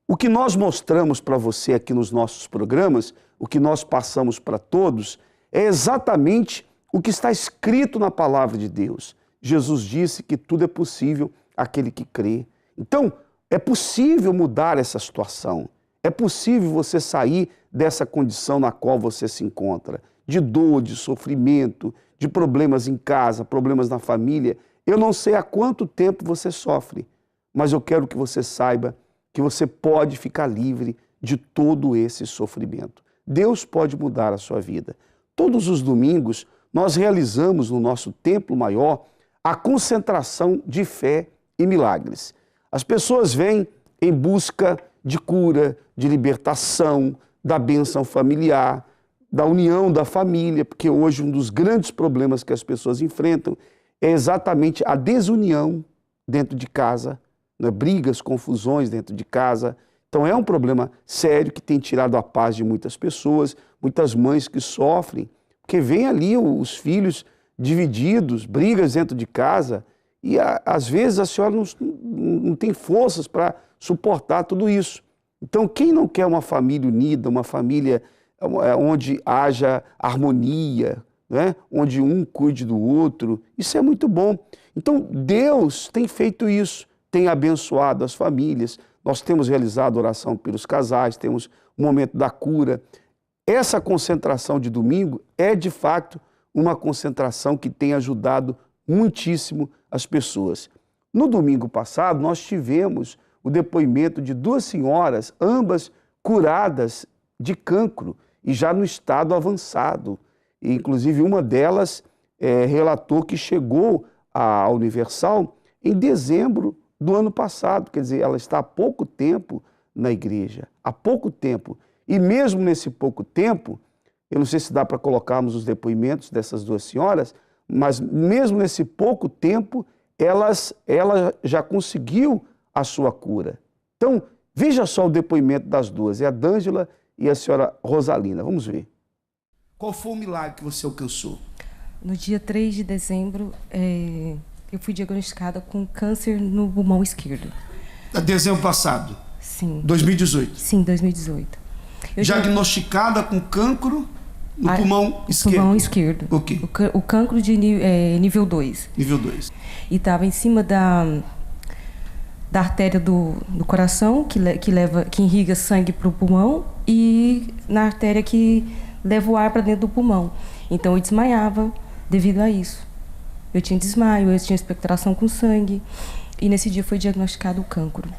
O que nós mostramos para você aqui nos nossos programas, o que nós passamos para todos, é exatamente o que está escrito na palavra de Deus. Jesus disse que tudo é possível àquele que crê. Então, é possível mudar essa situação. É possível você sair dessa condição na qual você se encontra, de dor, de sofrimento, de problemas em casa, problemas na família. Eu não sei há quanto tempo você sofre, mas eu quero que você saiba que você pode ficar livre de todo esse sofrimento. Deus pode mudar a sua vida. Todos os domingos, nós realizamos no nosso templo maior a concentração de fé e milagres. As pessoas vêm em busca de cura, de libertação, da bênção familiar, da união da família, porque hoje um dos grandes problemas que as pessoas enfrentam é exatamente a desunião dentro de casa, né? Brigas, confusões dentro de casa. Então é um problema sério que tem tirado a paz de muitas pessoas, muitas mães que sofrem, porque vem ali os filhos divididos, brigas dentro de casa, e às vezes a senhora não tem forças para suportar tudo isso. Então quem não quer uma família unida, uma família onde haja harmonia, né? Onde um cuide do outro, isso é muito bom. Então Deus tem feito isso, tem abençoado as famílias. Nós temos realizado oração pelos casais, temos o momento da cura. Essa concentração de domingo é, de fato, uma concentração que tem ajudado muitíssimo as pessoas. No domingo passado, nós tivemos o depoimento de 2 senhoras, ambas curadas de cancro e já no estado avançado. E, inclusive, uma delas relatou que chegou à Universal em dezembro do ano passado, quer dizer, ela está há pouco tempo na igreja, há pouco tempo. E mesmo nesse pouco tempo, eu não sei se dá para colocarmos os depoimentos dessas 2 senhoras, mas mesmo nesse pouco tempo, ela já conseguiu a sua cura. Então, veja só o depoimento das 2, é a D'Ângela e a senhora Rosalina. Vamos ver. Qual foi o milagre que você alcançou? No dia 3 de dezembro, eu fui diagnosticada com câncer no pulmão esquerdo. Dezembro passado? Sim. 2018? Sim, 2018. Diagnosticada com cancro no pulmão esquerdo? Pulmão esquerdo. O quê? O cancro de nível 2. Nível 2. E estava em cima da artéria do coração, que irriga sangue para o pulmão, e na artéria que leva o ar para dentro do pulmão. Então eu desmaiava devido a isso. Eu tinha desmaio, eu tinha expectoração com sangue, e nesse dia foi diagnosticado o cancro.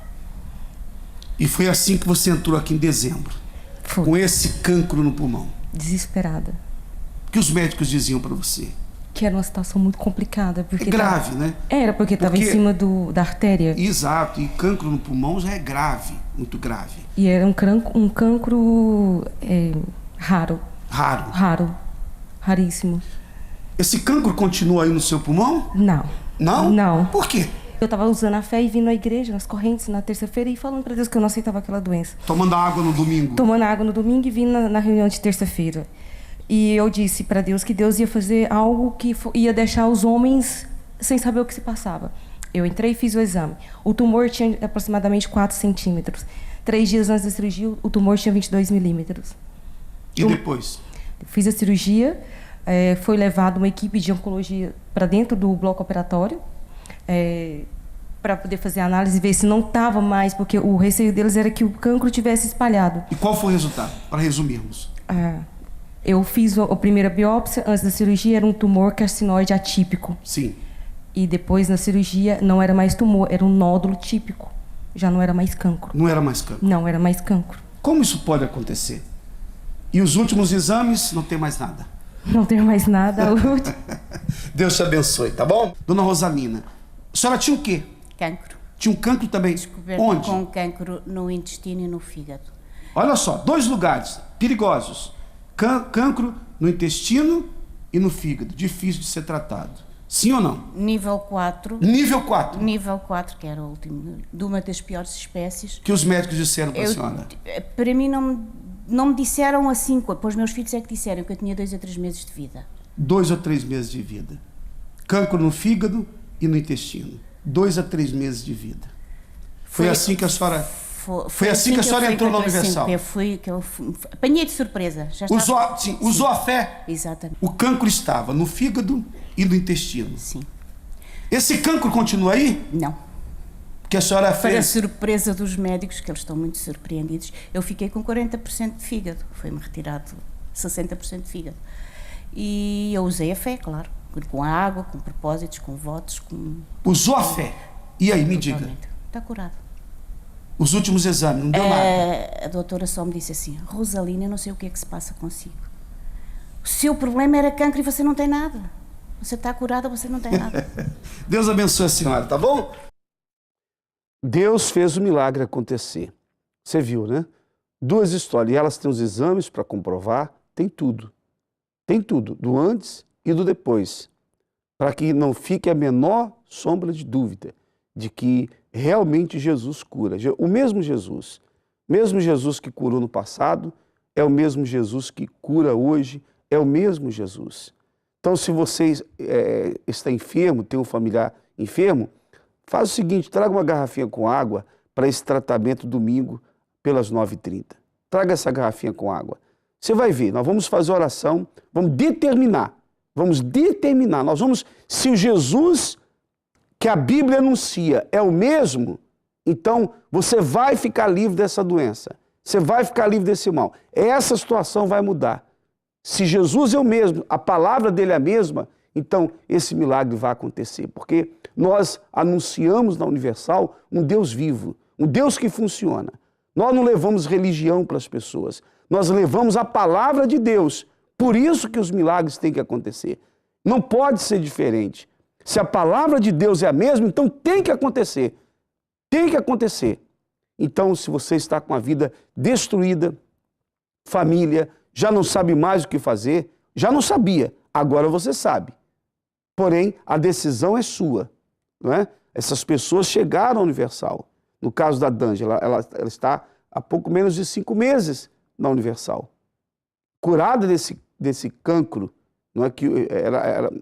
E foi assim que você entrou aqui em dezembro? Foi. Com esse cancro no pulmão? Desesperada. O que os médicos diziam para você? Que era uma situação muito complicada. Porque grave, né? Era, porque estava em cima da artéria. Exato, e cancro no pulmão já é grave, muito grave. E era um cancro raro. Raro? Raro. Raríssimo. Esse cancro continua aí no seu pulmão? Não. Não? Não. Por quê? Eu estava usando a fé e vindo à igreja, nas correntes, na terça-feira, e falando para Deus que eu não aceitava aquela doença. Tomando água no domingo? Tomando água no domingo e vindo na reunião de terça-feira. E eu disse para Deus que Deus ia fazer algo que ia deixar os homens sem saber o que se passava. Eu entrei e fiz o exame. O tumor tinha aproximadamente 4 centímetros. 3 dias antes da cirurgia, o tumor tinha 22 milímetros. E depois? Fiz a cirurgia, foi levado uma equipe de oncologia para dentro do bloco operatório, para poder fazer a análise e ver se não estava mais, porque o receio deles era que o cancro tivesse espalhado. E qual foi o resultado, para resumirmos? Eu fiz a primeira biópsia, antes da cirurgia era um tumor carcinoide atípico. Sim. E depois, na cirurgia, não era mais tumor, era um nódulo típico. Já não era mais cancro. Não era mais cancro? Não, era mais cancro. Como isso pode acontecer? E os últimos exames, não tem mais nada? Não tem mais nada. Deus te abençoe, tá bom? Dona Rosalina, a senhora tinha o quê? Cancro. Tinha um cancro também? Descoberto onde? Com cancro no intestino e no fígado. Olha só, 2 lugares perigosos. Cancro no intestino e no fígado. Difícil de ser tratado. Sim ou não? Nível 4. Nível 4? Nível 4, que era o último, de uma das piores espécies. Que os médicos disseram para a senhora? Para mim não me disseram assim, para os meus filhos é que disseram que eu tinha 2 a 3 meses de vida. 2 a 3 meses de vida. Cancro no fígado e no intestino. 2 a 3 meses de vida. Foi assim que a senhora... Foi assim que a senhora entrou na Universal? Apanhei de surpresa. Já usou a fé? Exatamente. O cancro estava no fígado e no intestino. Sim. Esse cancro continua aí? Não. Que a senhora fez? Para a surpresa dos médicos, que eles estão muito surpreendidos, eu fiquei com 40% de fígado. Foi-me retirado 60% de fígado. E eu usei a fé, claro. Com a água, com propósitos, com votos, com... Usou a fé? E aí, me diga. está curado. Os últimos exames, não deu nada? A doutora só me disse assim, Rosalina, eu não sei o que é que se passa consigo. O seu problema era cancro e você não tem nada. Você está curada, você não tem nada. Deus abençoe a senhora, tá bom? Deus fez o milagre acontecer. Você viu, né? 2 histórias. E elas têm os exames para comprovar, tem tudo. Tem tudo, do antes e do depois. Para que não fique a menor sombra de dúvida de que realmente Jesus cura. O mesmo Jesus que curou no passado, é o mesmo Jesus que cura hoje, é o mesmo Jesus. Então, se você está enfermo, tem um familiar enfermo, faz o seguinte, traga uma garrafinha com água para esse tratamento domingo pelas 9h30. Traga essa garrafinha com água. Você vai ver, nós vamos fazer oração, vamos determinar, se o Jesus que a Bíblia anuncia é o mesmo, então você vai ficar livre dessa doença, você vai ficar livre desse mal. Essa situação vai mudar. Se Jesus é o mesmo, a palavra dele é a mesma, então esse milagre vai acontecer, porque nós anunciamos na Universal um Deus vivo, um Deus que funciona. Nós não levamos religião para as pessoas, nós levamos a palavra de Deus. Por isso que os milagres têm que acontecer. Não pode ser diferente. Se a palavra de Deus é a mesma, então tem que acontecer. Tem que acontecer. Então, se você está com a vida destruída, família, já não sabe mais o que fazer, já não sabia, agora você sabe. Porém, a decisão é sua, não é? Essas pessoas chegaram à Universal. No caso da D'Angela, ela está há pouco menos de 5 meses na Universal. Curada desse cancro, não é que era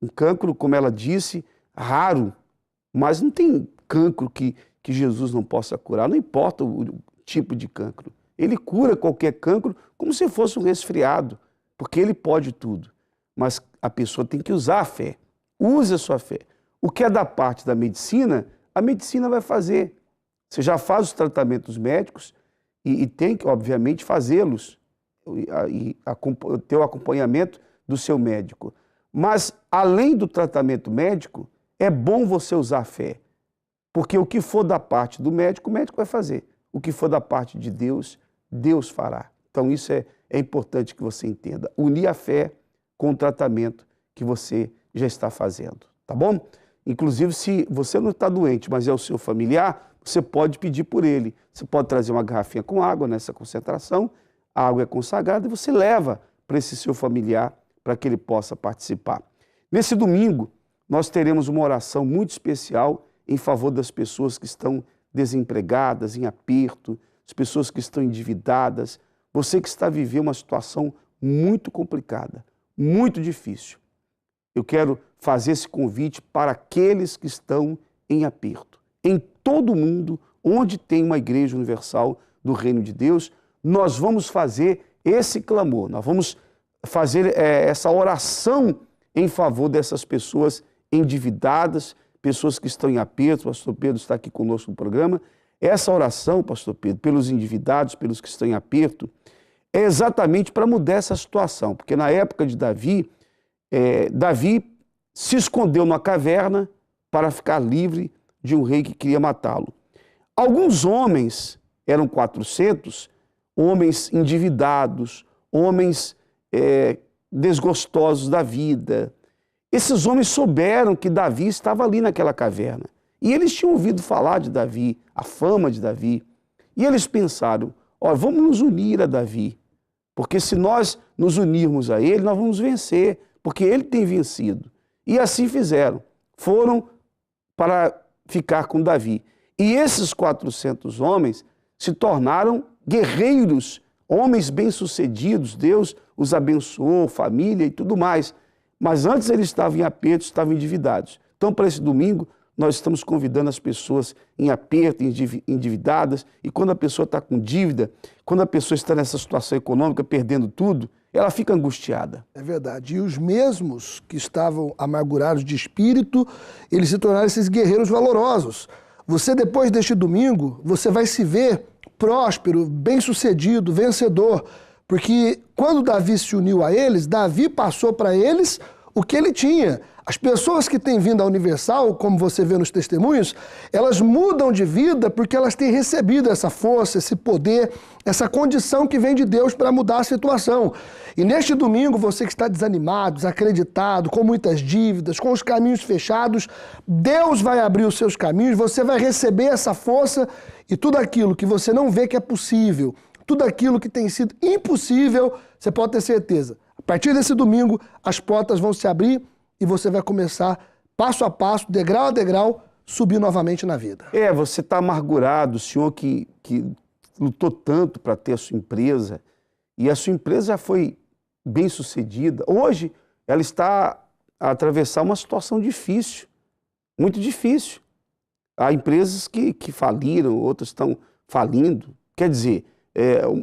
um cancro, como ela disse, raro, mas não tem cancro que Jesus não possa curar, não importa o tipo de cancro. Ele cura qualquer cancro como se fosse um resfriado, porque ele pode tudo. Mas a pessoa tem que usar a fé. Use a sua fé. O que é da parte da medicina, a medicina vai fazer. Você já faz os tratamentos médicos e tem que, obviamente, fazê-los e ter o acompanhamento do seu médico. Mas, além do tratamento médico, é bom você usar a fé. Porque o que for da parte do médico, o médico vai fazer. O que for da parte de Deus, Deus fará. Então, isso é importante que você entenda. Unir a fé com o tratamento que você já está fazendo, tá bom? Inclusive, se você não está doente, mas é o seu familiar, você pode pedir por ele. Você pode trazer uma garrafinha com água nessa concentração, a água é consagrada e você leva para esse seu familiar para que ele possa participar. Nesse domingo, nós teremos uma oração muito especial em favor das pessoas que estão desempregadas, em aperto, as pessoas que estão endividadas, você que está vivendo uma situação muito complicada, muito difícil. Eu quero fazer esse convite para aqueles que estão em aperto. Em todo o mundo, onde tem uma igreja universal do Reino de Deus, nós vamos fazer esse clamor, nós vamos fazer essa oração em favor dessas pessoas endividadas, pessoas que estão em aperto. O pastor Pedro está aqui conosco no programa. Essa oração, pastor Pedro, pelos endividados, pelos que estão em aperto, é exatamente para mudar essa situação, porque na época de Davi, Davi se escondeu numa caverna para ficar livre de um rei que queria matá-lo. Alguns homens, eram 400, homens endividados, homens desgostosos da vida. Esses homens souberam que Davi estava ali naquela caverna. E eles tinham ouvido falar de Davi, a fama de Davi. E eles pensaram, vamos nos unir a Davi, porque se nós nos unirmos a ele, nós vamos vencer, porque ele tem vencido. E assim fizeram. Foram para ficar com Davi. E esses 400 homens se tornaram guerreiros, homens bem-sucedidos. Deus os abençoou, família e tudo mais. Mas antes eles estavam em aperto, estavam endividados. Então, para esse domingo, nós estamos convidando as pessoas em aperto, endividadas. E quando a pessoa está com dívida, quando a pessoa está nessa situação econômica, perdendo tudo, ela fica angustiada. É verdade. E os mesmos que estavam amargurados de espírito, eles se tornaram esses guerreiros valorosos. Você, depois deste domingo, você vai se ver próspero, bem-sucedido, vencedor. Porque quando Davi se uniu a eles, Davi passou para eles o que ele tinha. As pessoas que têm vindo à Universal, como você vê nos testemunhos, elas mudam de vida porque elas têm recebido essa força, esse poder, essa condição que vem de Deus para mudar a situação. E neste domingo, você que está desanimado, desacreditado, com muitas dívidas, com os caminhos fechados, Deus vai abrir os seus caminhos, você vai receber essa força e tudo aquilo que você não vê que é possível, tudo aquilo que tem sido impossível, você pode ter certeza. A partir desse domingo, as portas vão se abrir e você vai começar, passo a passo, degrau a degrau, subir novamente na vida. Você está amargurado, o senhor que lutou tanto para ter a sua empresa, e a sua empresa já foi bem sucedida. Hoje, ela está a atravessar uma situação difícil, muito difícil. Há empresas que faliram, outras estão falindo. Quer dizer,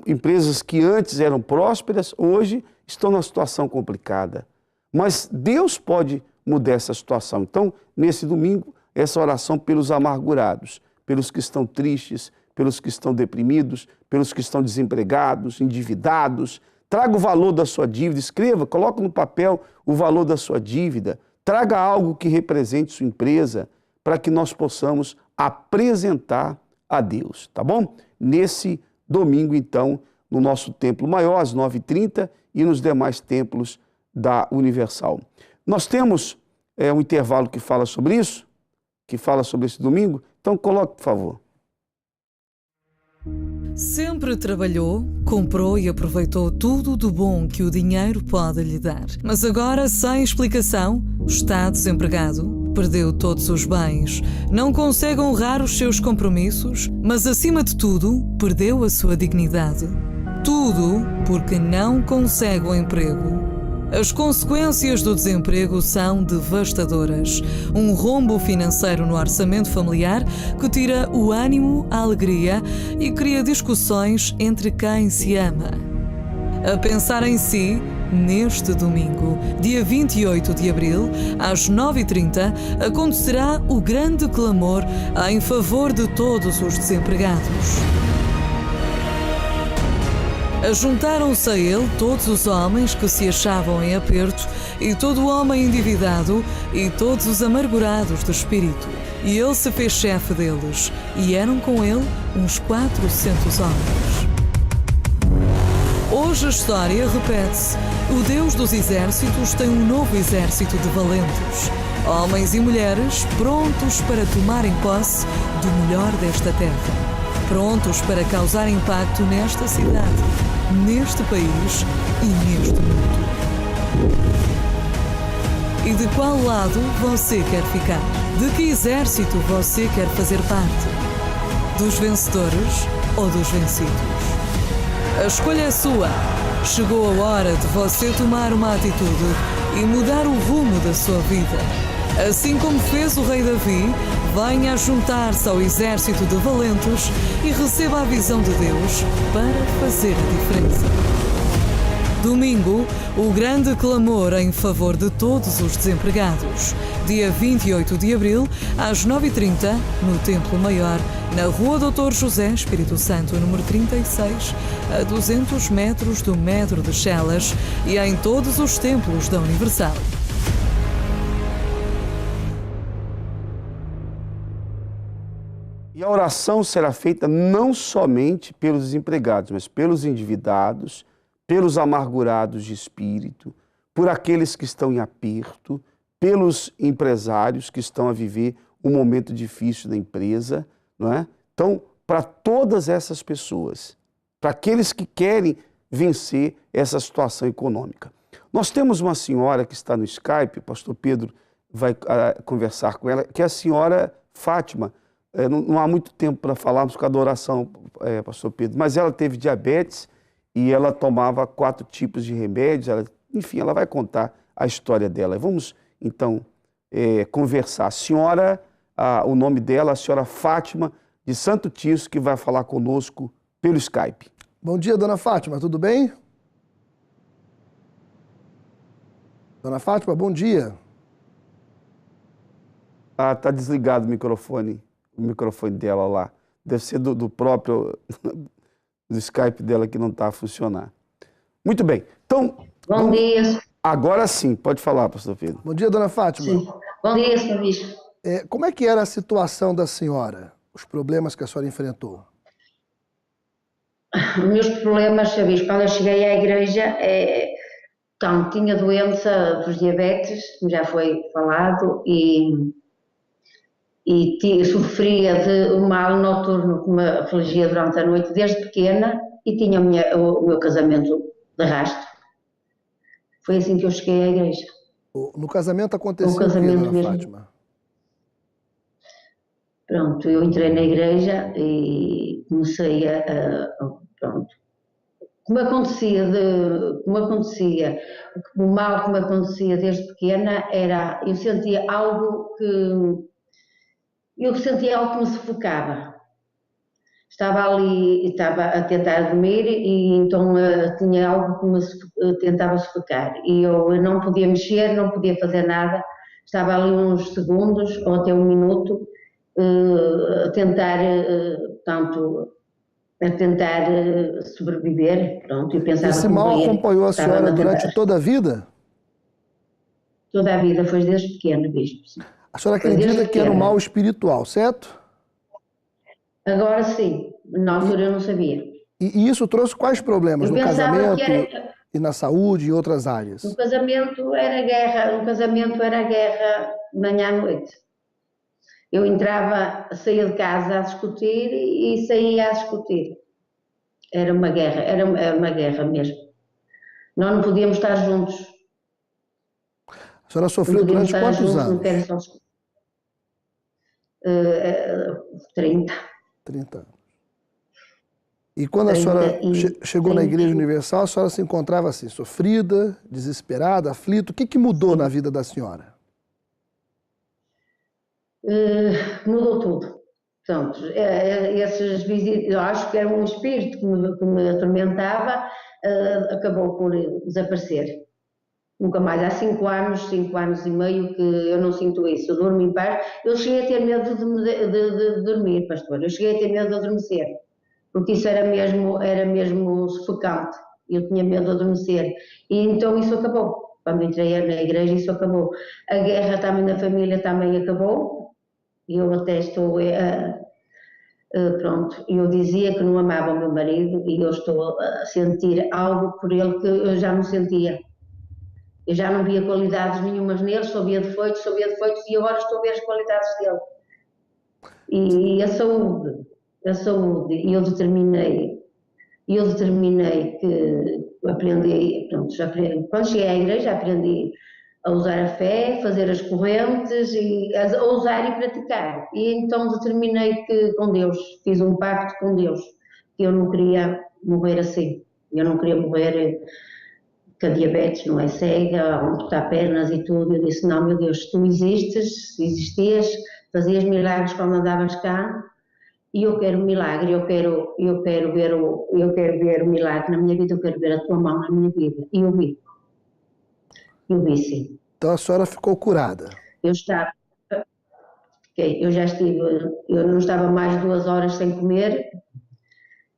empresas que antes eram prósperas, hoje estão numa situação complicada. Mas Deus pode mudar essa situação. Então, nesse domingo, essa oração pelos amargurados, pelos que estão tristes, pelos que estão deprimidos, pelos que estão desempregados, endividados. Traga o valor da sua dívida, escreva, coloque no papel o valor da sua dívida. Traga algo que represente sua empresa para que nós possamos apresentar a Deus, tá bom? Nesse domingo, então, no nosso templo maior, às 9h30, e nos demais templos da Universal. Nós temos um intervalo que fala sobre isso, que fala sobre esse domingo. Então, coloque, por favor. Sempre trabalhou, comprou e aproveitou tudo do bom que o dinheiro pode lhe dar. Mas agora, sem explicação, está desempregado, perdeu todos os bens, não consegue honrar os seus compromissos, mas, acima de tudo, perdeu a sua dignidade. Tudo porque não consegue um emprego. As consequências do desemprego são devastadoras. Um rombo financeiro no orçamento familiar que tira o ânimo, a alegria e cria discussões entre quem se ama. A pensar em si, neste domingo, dia 28 de abril, às 9h30, acontecerá o grande clamor em favor de todos os desempregados. Ajuntaram-se a ele todos os homens que se achavam em aperto e todo o homem endividado e todos os amargurados de espírito. E ele se fez chefe deles, e eram com ele uns 400 homens. Hoje a história repete-se. O Deus dos exércitos tem um novo exército de valentes. Homens e mulheres prontos para tomarem posse do melhor desta terra. Prontos para causar impacto nesta cidade, neste país e neste mundo. E de qual lado você quer ficar? De que exército você quer fazer parte? Dos vencedores ou dos vencidos? A escolha é sua. Chegou a hora de você tomar uma atitude e mudar o rumo da sua vida. Assim como fez o rei Davi, venha juntar-se ao exército de valentes e receba a visão de Deus para fazer a diferença. Domingo, o grande clamor em favor de todos os desempregados. Dia 28 de abril, às 9h30, no Templo Maior, na Rua Dr. José Espírito Santo, número 36, a 200 metros do metro de Chelas e em todos os templos da Universal. E a oração será feita não somente pelos desempregados, mas pelos endividados, pelos amargurados de espírito, por aqueles que estão em aperto, pelos empresários que estão a viver um momento difícil da empresa, não é? Então, para todas essas pessoas, para aqueles que querem vencer essa situação econômica. Nós temos uma senhora que está no Skype, o pastor Pedro vai conversar com ela, que é a senhora Fátima. Não há muito tempo para falarmos por causa da oração, pastor Pedro, mas ela teve diabetes e ela tomava 4 tipos de remédios, enfim, ela vai contar a história dela. Vamos, então, conversar. A senhora, o nome dela, a senhora Fátima de Santo Tirso, que vai falar conosco pelo Skype. Bom dia, dona Fátima, tudo bem? Dona Fátima, bom dia. Está desligado o microfone dela lá. Deve ser do próprio do Skype dela que não está a funcionar. Muito bem. Então, bom dia. Agora sim, pode falar, pastor Pedro. Bom dia, dona Fátima. Sim. Bom dia, senhor bispo. Como é que era a situação da senhora? Os problemas que a senhora enfrentou? Os meus problemas, senhor bispo, quando eu cheguei à igreja, então, tinha doença dos diabetes, como já foi falado, e sofria de um mal noturno que me afligia durante a noite desde pequena e tinha o meu casamento de rastro. Foi assim que eu cheguei à igreja. No casamento aconteceu o quê, dona Fátima? Pronto, eu entrei na igreja e comecei pronto. Como acontecia, o mal que me acontecia desde pequena era, eu sentia algo que me sufocava. Estava ali, estava a tentar dormir e então tinha algo que me tentava sufocar. E eu não podia mexer, não podia fazer nada. Estava ali uns segundos ou até um minuto a tentar, sobreviver. Pronto, eu pensava. Esse mal acompanhou a senhora durante toda a vida? Toda a vida, foi desde pequeno, bispo. A senhora acredita que era um mal espiritual, certo? Agora sim, na altura eu não sabia. E isso trouxe quais problemas no casamento e na saúde e outras áreas? No casamento era guerra manhã à noite. Eu saía de casa a discutir e saía a discutir. Era uma guerra mesmo. Nós não podíamos estar juntos. A senhora sofreu durante quantos anos? 30. 30 anos. E quando a senhora chegou na Igreja Universal, a senhora se encontrava assim, sofrida, desesperada, aflita. O que mudou na vida da senhora? Mudou tudo. Portanto, esses visitas, eu acho que era um espírito que me atormentava, acabou por desaparecer. Nunca mais. Há 5 anos e meio que eu não sinto isso. Eu durmo em paz. Eu cheguei a ter medo de dormir, pastor. Eu cheguei a ter medo de adormecer. Porque isso era mesmo sufocante. Eu tinha medo de adormecer. E então isso acabou. Quando entrei na igreja, isso acabou. A guerra também na família também acabou. E eu até estou... pronto, eu dizia que não amava o meu marido e eu estou a sentir algo por ele que eu já não sentia. Eu já não via qualidades nenhumas nele, só via defeitos e agora estou a ver as qualidades dele. E a saúde, e eu determinei que aprendi, pronto, quando cheguei à igreja aprendi a usar a fé, fazer as correntes, a usar e praticar. E então determinei que com Deus, fiz um pacto com Deus, que eu não queria morrer assim, eu não queria morrer... que a diabetes não é cega, amputar pernas e tudo. Eu disse, não, meu Deus, tu existias, fazias milagres quando andavas cá, e eu quero um milagre, eu quero ver o milagre na minha vida, eu quero ver a tua mão na minha vida. E eu vi sim. Então a senhora ficou curada? Eu não estava mais 2 horas sem comer.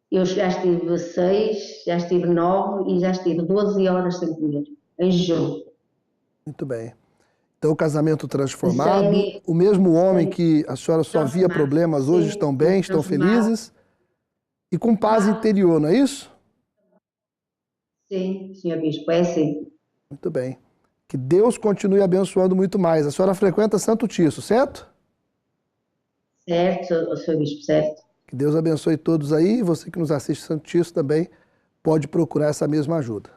Eu já estive 6, já estive 9 e já estive 12 horas sem comer, em jejum. Muito bem. Então o casamento transformado, o mesmo homem que a senhora só via problemas, hoje estão bem, estão felizes e com paz interior, não é isso? Sim, senhor bispo, é assim. Muito bem. Que Deus continue abençoando muito mais. A senhora frequenta Santo Tirso, certo? Certo, senhor bispo, certo. Que Deus abençoe todos aí. Você que nos assiste Santo Tirso também pode procurar essa mesma ajuda.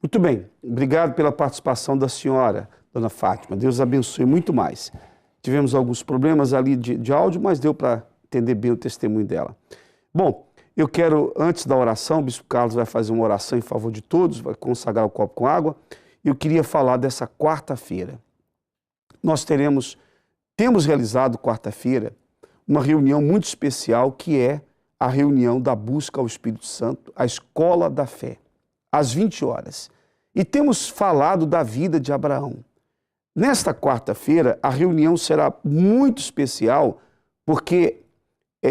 Muito bem. Obrigado pela participação da senhora, dona Fátima. Deus abençoe muito mais. Tivemos alguns problemas ali de áudio, mas deu para entender bem o testemunho dela. Bom, eu quero, antes da oração, o Bispo Carlos vai fazer uma oração em favor de todos, vai consagrar o copo com água. Eu queria falar dessa quarta-feira. Nós temos realizado quarta-feira uma reunião muito especial, que é a reunião da busca ao Espírito Santo, a Escola da Fé, às 20 horas. E temos falado da vida de Abraão. Nesta quarta-feira, a reunião será muito especial, porque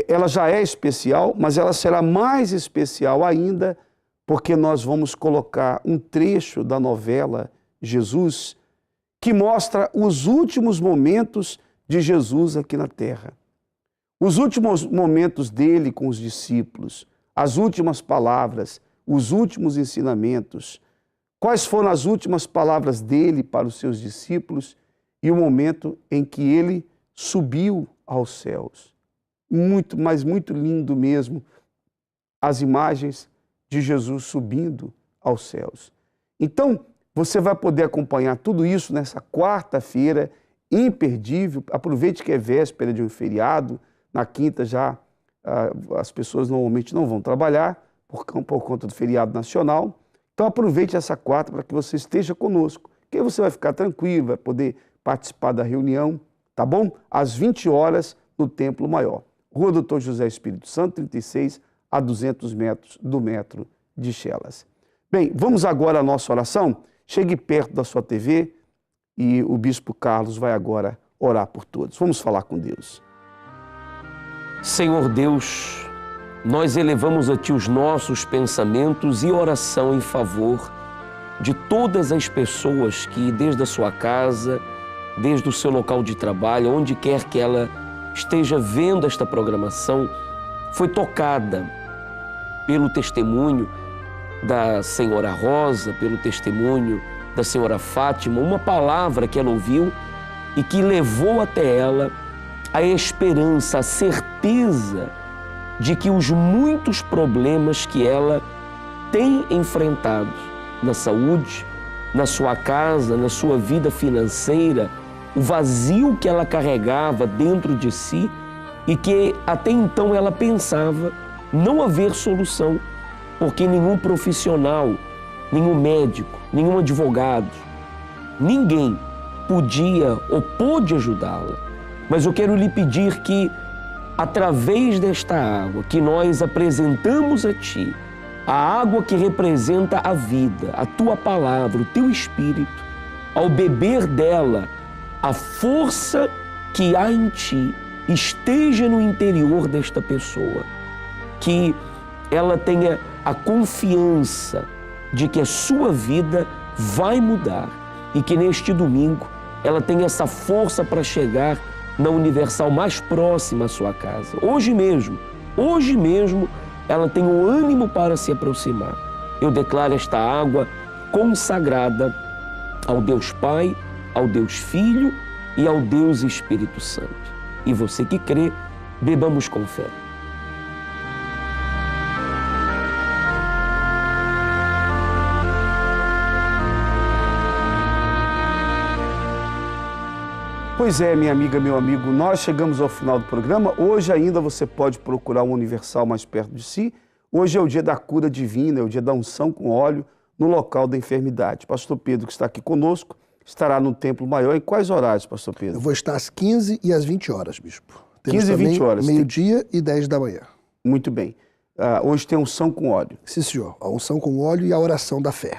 ela já é especial, mas ela será mais especial ainda, porque nós vamos colocar um trecho da novela Jesus, que mostra os últimos momentos de Jesus aqui na terra. Os últimos momentos dele com os discípulos, as últimas palavras, os últimos ensinamentos. Quais foram as últimas palavras dele para os seus discípulos e o momento em que ele subiu aos céus. Muito, mas muito lindo mesmo, as imagens de Jesus subindo aos céus. Então, você vai poder acompanhar tudo isso nessa quarta-feira, imperdível. Aproveite que é véspera de um feriado. Na quinta já as pessoas normalmente não vão trabalhar por conta do feriado nacional. Então aproveite essa quarta para que você esteja conosco, que aí você vai ficar tranquilo, vai poder participar da reunião, tá bom? Às 20 horas no Templo Maior. Rua Doutor José Espírito Santo, 36, a 200 metros do metro de Chelas. Bem, vamos agora à nossa oração. Chegue perto da sua TV e o Bispo Carlos vai agora orar por todos. Vamos falar com Deus. Senhor Deus, nós elevamos a Ti os nossos pensamentos e oração em favor de todas as pessoas que, desde a sua casa, desde o seu local de trabalho, onde quer que ela esteja vendo esta programação, foi tocada pelo testemunho da Senhora Rosa, pelo testemunho da Senhora Fátima, uma palavra que ela ouviu e que levou até ela a esperança, a certeza de que os muitos problemas que ela tem enfrentado na saúde, na sua casa, na sua vida financeira, o vazio que ela carregava dentro de si e que até então ela pensava não haver solução, porque nenhum profissional, nenhum médico, nenhum advogado, ninguém podia ou pôde ajudá-la. Mas eu quero lhe pedir que, através desta água que nós apresentamos a Ti, a água que representa a vida, a Tua palavra, o Teu Espírito, ao beber dela, a força que há em Ti esteja no interior desta pessoa, que ela tenha a confiança de que a sua vida vai mudar e que neste domingo ela tenha essa força para chegar na Universal mais próxima à sua casa. Hoje mesmo, ela tem o ânimo para se aproximar. Eu declaro esta água consagrada ao Deus Pai, ao Deus Filho e ao Deus Espírito Santo. E você que crê, bebamos com fé. Pois é, minha amiga, meu amigo, nós chegamos ao final do programa. Hoje ainda você pode procurar um Universal mais perto de si. Hoje é o dia da cura divina, é o dia da unção com óleo no local da enfermidade. Pastor Pedro, que está aqui conosco, estará no Templo Maior. Em quais horários, Pastor Pedro? Eu vou estar às 15 e às 20 horas, bispo. Temos 15 e 20 horas. Meio-dia e 10 da manhã. Muito bem. Hoje tem unção com óleo. Sim, senhor. A unção com óleo e a oração da fé.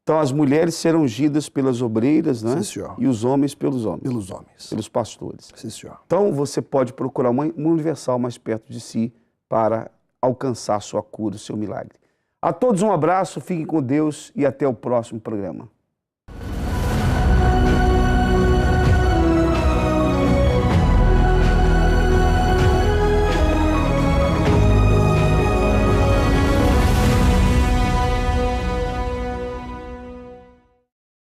Então as mulheres serão ungidas pelas obreiras, né? Sim, senhor. E os homens pelos homens. Pelos homens. Pelos pastores. Sim, senhor. Então você pode procurar uma Universal mais perto de si para alcançar a sua cura, o seu milagre. A todos um abraço, fiquem com Deus e até o próximo programa.